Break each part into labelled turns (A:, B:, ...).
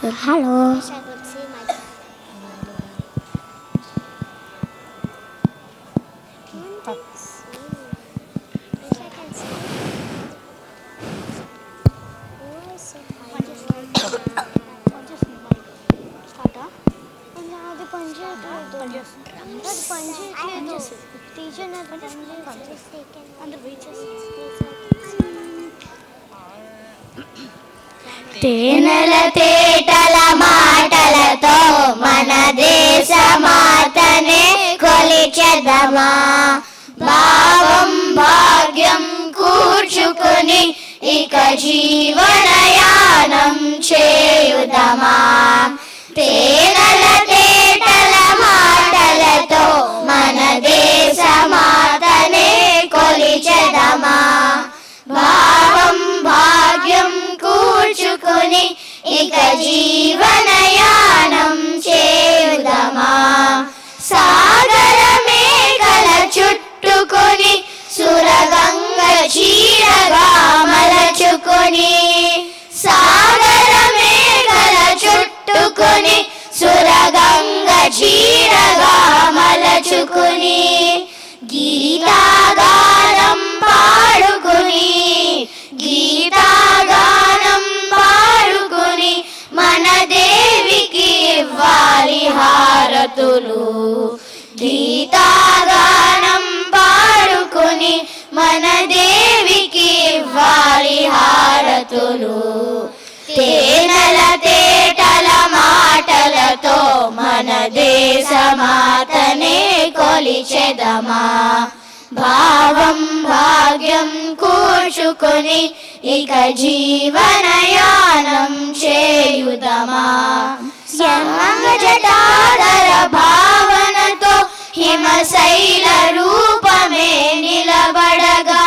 A: Hello. తేనెల తేటల మాటలతో మన దేశ మాతనే కొలిచెదమా, భావం భాగ్యం కూర్చుకుని ఇక జీవనయానం చేయుదమా. తేనెల తేటల మాటలతో మన దేశ మాతనే కొలిచెదమా, భావం భాగ్యం కూర్చుకుని ఇక జీవనయానం చేయుదమా. సాగర మేఘల చుట్టుకొని సురగంగ చీరగా మలచుకొని, సాగర మేఘల చుట్టుకొని సురగంగ చీరగా మలచుకుని, గీతాగానం పాడుకుని గీతాగానం పాడుకుని మన దేవికి ఇవ్వాలి హారతులు. గీతాగానం పాడుకుని మన దేవికి ఇవ్వాలి హారతులు. తేనెల తేటల మాటలతో మన దేశ మాతనే కొలిచెదమా, భావం భాగ్యం కూర్చుకొని ఇక జీవనయానం చేయుదమా. జటాధర భావనతో హిమశైల రూపమే నిలబడగా,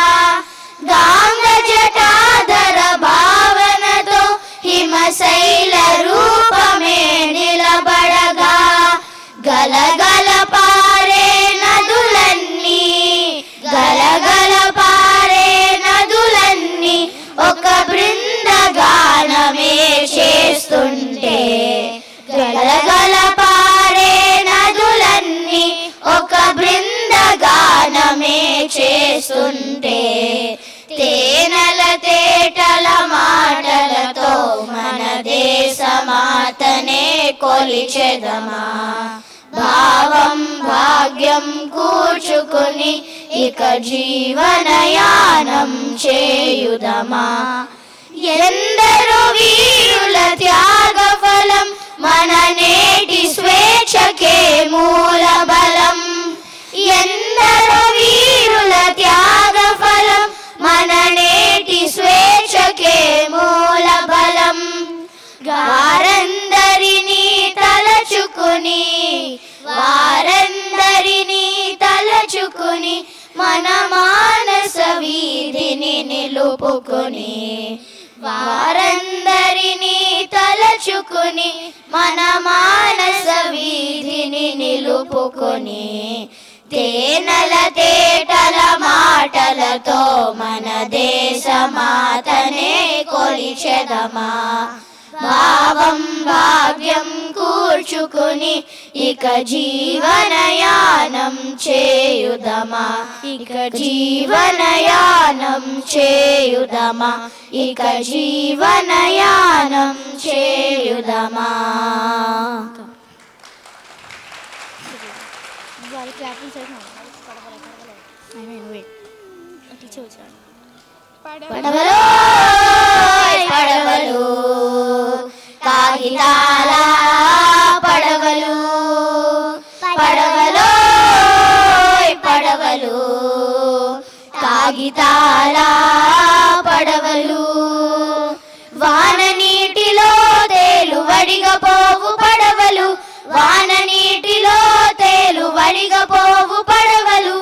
A: గాంగ జటాధర భావనతో హిమశైల రూపమే నిలబడగా, గలగల పారే నదులన్నీ గలగల పారే నదులన్నీ ఒక బృందగానమే చేస్తుంటే, గలగల పారే నదులన్నీ ఒక బృందగానమే చేస్తుంటే, తేనెల తేటల మాటలతో మన దేశ మాతనే కొలిచెదమా, భావం భాగ్యం కూర్చుకుని ఇక జీవనయానం చేయుదమా. ఎందరో వీరుల త్యాగ ఫలం మన నేటి స్వేచ్ఛకే మూల బలం. ఎందరో వీరుల త్యాగ ఫలం మన నేటి స్వేచ్ఛకే మూల బలం. వారందరినీ తలచుకుని వారందరినీ తలచుకుని మన మానస వీధిని నిలుపుకొని, వారందరినీ తలచుకుని మన మానస వీధిని నిలుపుకొని, తేనెల తేటల మాటలతో మన దేశ మాతనే కొలిచెదమా, భావం భాగ్యం కూర్చుకుని ఇక జీవనయానం చేయుదమా, ఇక జీవనయానం చేయుదమా, ఇక జీవనయానం చేయుదమా. పడవలో పడవలు కాగితాల పడవలు, పడవలో పడవలు కాగితాల పడవలు, వాన నీటిలో తేలువడిగా పోవు పడవలు, వాన నీటిలో తేలువడిగా పోవు పడవలు,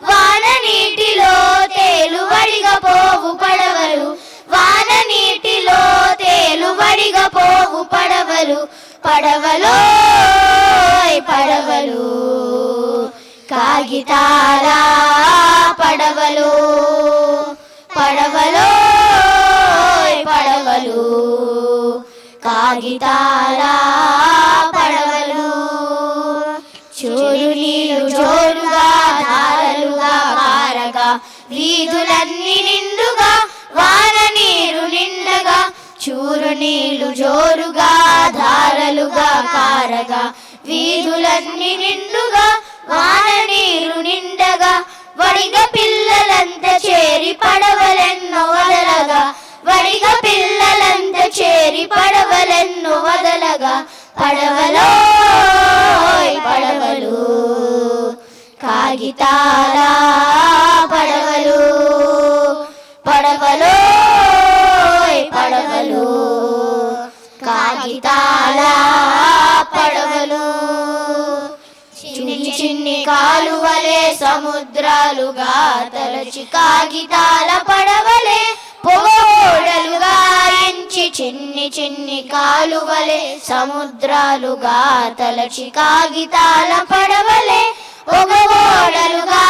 A: వాన నీటిలో తేలువడిగా పోవు పడవలు, వాన నీటిలో తేలువడిగా పోవు పడవలు, పడవలో పడవలు కాగితాల పడవలు, పడవలో పడవలు కాగితాల పడవలు చూరు నీరు జోరుగా ధారలుగా కారగా వీధులన్నీ నిండుగా వాన నీరు నిండగా చూరు నీళ్లు జోరుగా ధారలుగా కారగా వీధులన్నీ నిండుగా వాన నీరు నిండగా వడిగ పిల్లలంతా చేరి పడవలెన్నో వదలగా వడిగ పిల్లలంతా చేరి పడవలెన్నో వదలగా పడవలో పడవలు కాగితాల పడవలు పడవలో పడవలు కాగితాల పడవలు చిన్ని చిన్ని కాలువలే సముద్రాలుగా తలచి కాగితాల పడవలే పొగోడలుగా ఎంచి చిన్ని చిన్ని కాలువలే సముద్రాలుగా తలచి కాగితాల పడవలే పొగోడలుగా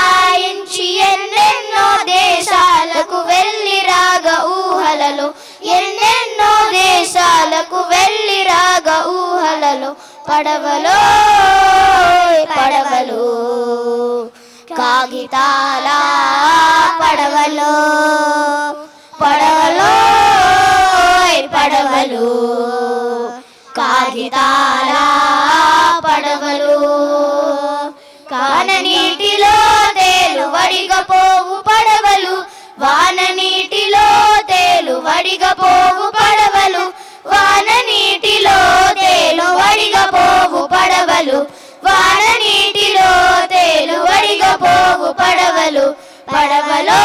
A: ఎంచి ఎన్నెన్నో దేశాలకు వెళ్ళి రాగ ఊహలలో ఎన్నెన్నో దేశాలకు వెళ్ళి రాగ ఊహలలో పడవలో పడవలు కాగితాల పడవలు పడవలో పడవలు కాగితాల పడవలు కాన నీటిలో తేలు వడిగపోవు పడవలు వాన నీటిలో తేలు వడిగపోవు పడవలు వాన నీటిలో తేలు వడిగపోవు పడవలు వాన నీటిలో తేలు వడిగపోవు పడవలు పడవలో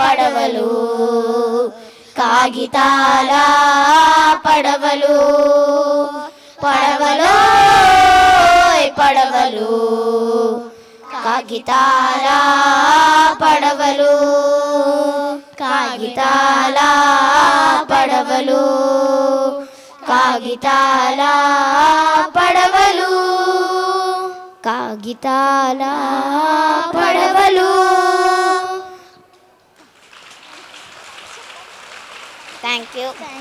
A: పడవలు కాగితాల పడవలు పడవలో పడవలు కాగితాల పడవలు కాగితాల పడవలు కాగితాల పడవలు కాగితాల పడవలు. Thank you.